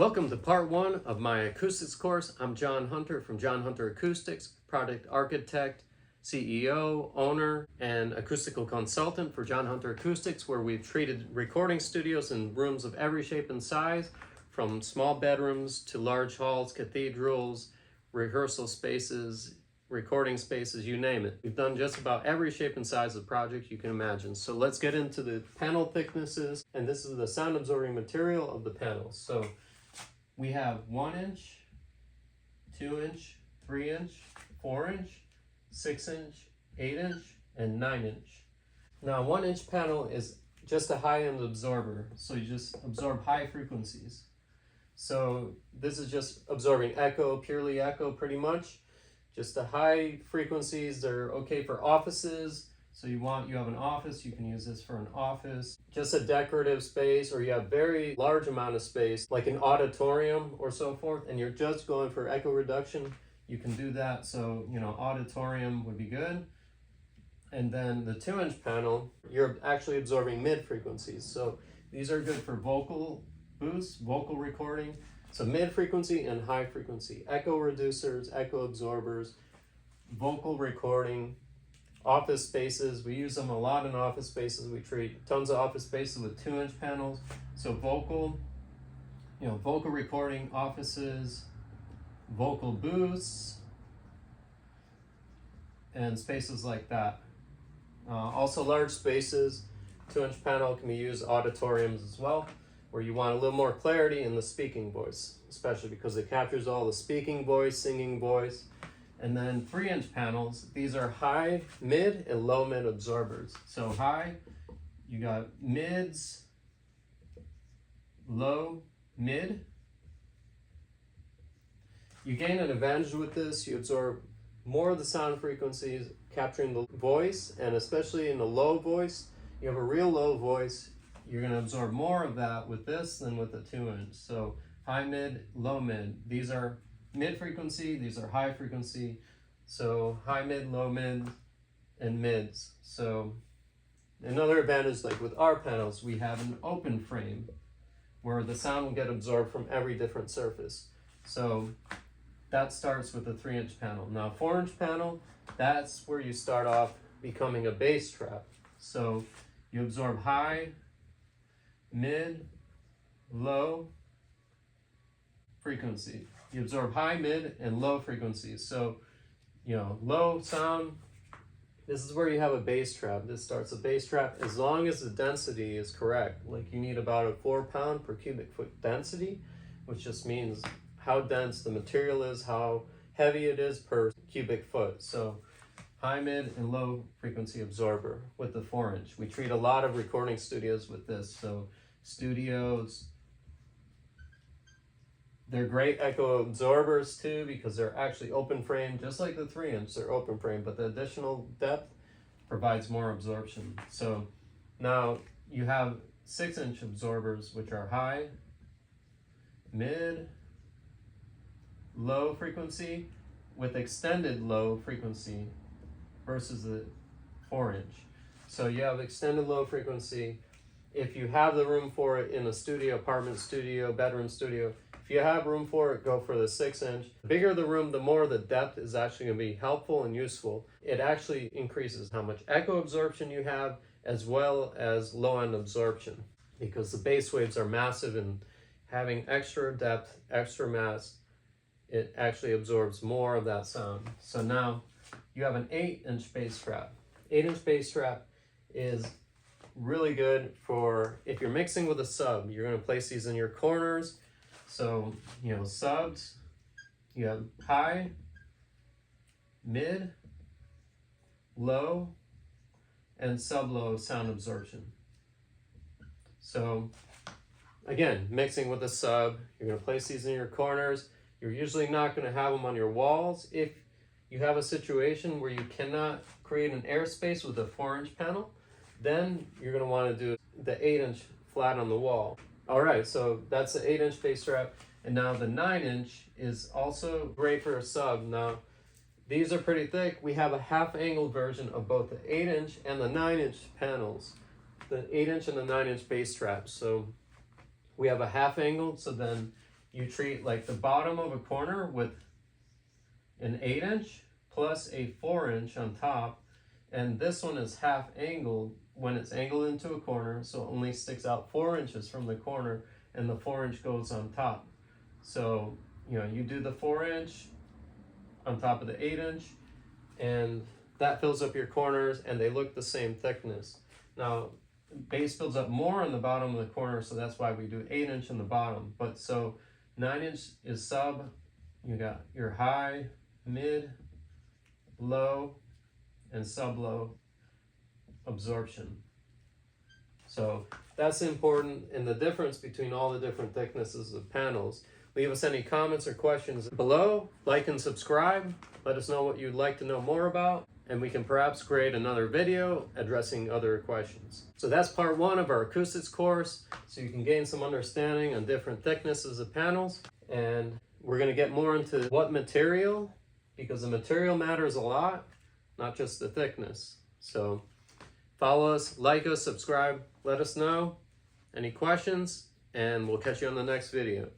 Welcome to part one of my acoustics course. I'm John Hunter from John Hunter Acoustics, product architect, CEO, owner, and acoustical consultant for John Hunter Acoustics, where we've treated recording studios in rooms of every shape and size, from small bedrooms to large halls, cathedrals, rehearsal spaces, recording spaces, you name it. We've done just about every shape and size of project you can imagine. So let's get into the panel thicknesses, and this is the sound absorbing material of the panels. So we have 1 inch, 2 inch, 3 inch, 4 inch, 6 inch, 8 inch, and 9 inch. Now 1 inch panel is just a high-end absorber, so you just absorb high frequencies. So this is just absorbing echo, purely echo pretty much. Just the high frequencies, they're okay for offices. So you have an office, you can use this for an office. Just a decorative space, or you have very large amount of space, like an auditorium or so forth, and you're just going for echo reduction, you can do that. So, auditorium would be good. And then the 2 inch panel, you're actually absorbing mid frequencies. So these are good for vocal boosts, vocal recording. So mid frequency and high frequency, echo reducers, echo absorbers, vocal recording, office spaces. We use them a lot in office spaces. We treat tons of office spaces with 2 inch panels. So vocal recording, offices, vocal booths, and spaces like that. Also large spaces, 2 inch panel can be used auditoriums as well, where you want a little more clarity in the speaking voice, especially because it captures all the speaking voice, singing voice. And then 3 inch panels, these are high, mid, and low mid absorbers. So high, you got mids, low, mid. You gain an advantage with this. You absorb more of the sound frequencies, capturing the voice, and especially in the low voice, you have a real low voice, you're gonna absorb more of that with this than with the 2 inch. So high mid, low mid. These are mid frequency, these are high frequency. So high mid, low mid, and mids. So another advantage, like with our panels, we have an open frame where the sound will get absorbed from every different surface. So that starts with the 3 inch panel. Now 4 inch panel, that's where you start off becoming a bass trap. So you absorb high, mid, low frequency. You absorb high, mid, and low frequencies. So, low sound, this is where you have a bass trap. This starts a bass trap as long as the density is correct. Like you need about a 4 pound per cubic foot density, which just means how dense the material is, how heavy it is per cubic foot. So high, mid, and low frequency absorber with the 4 inch. We treat a lot of recording studios with this. So studios, they're great echo absorbers too, because they're actually open frame, just like the 3 inch, they're open frame, but the additional depth provides more absorption. So now you have 6 inch absorbers, which are high, mid, low frequency with extended low frequency versus the 4 inch. So you have extended low frequency. If you have the room for it in a studio, apartment studio, bedroom studio, if you have room for it, go for the 6 inch. The bigger the room, the more the depth is actually going to be helpful and useful. It actually increases how much echo absorption you have, as well as low end absorption, because the bass waves are massive, and having extra depth, extra mass, it actually absorbs more of that sound. So now you have an 8 inch bass trap. 8 inch bass trap is really good for if you're mixing with a sub. You're going to place these in your corners. So, subs, you have high, mid, low, and sub-low sound absorption. So again, mixing with a sub, you're going to place these in your corners. You're usually not going to have them on your walls. If you have a situation where you cannot create an airspace with a 4 inch panel, then you're going to want to do the 8 inch flat on the wall. All right, so that's the 8 inch bass trap. And now the 9 inch is also great for a sub. Now, these are pretty thick. We have a half angled version of both the 8 inch and the 9 inch panels, the 8 inch and the 9 inch bass traps. So we have a half angled, so then you treat like the bottom of a corner with an 8-inch plus a 4-inch on top, and this one is half angled when it's angled into a corner, so it only sticks out 4 inches from the corner, and the 4-inch goes on top. So you do the 4-inch on top of the 8-inch, and that fills up your corners, and they look the same thickness. Now bass builds up more on the bottom of the corner, so that's why we do 8-inch in the bottom. But so 9-inch is sub, you got your high, mid, low, and sub low absorption. So that's important, and the difference between all the different thicknesses of panels. Leave us any comments or questions below. Like and subscribe. Let us know what you'd like to know more about, and we can perhaps create another video addressing other questions. So that's part 1 of our acoustics course, so you can gain some understanding on different thicknesses of panels. And we're going to get more into what material, because the material matters a lot, not just the thickness. So follow us, like us, subscribe, let us know any questions, and we'll catch you on the next video.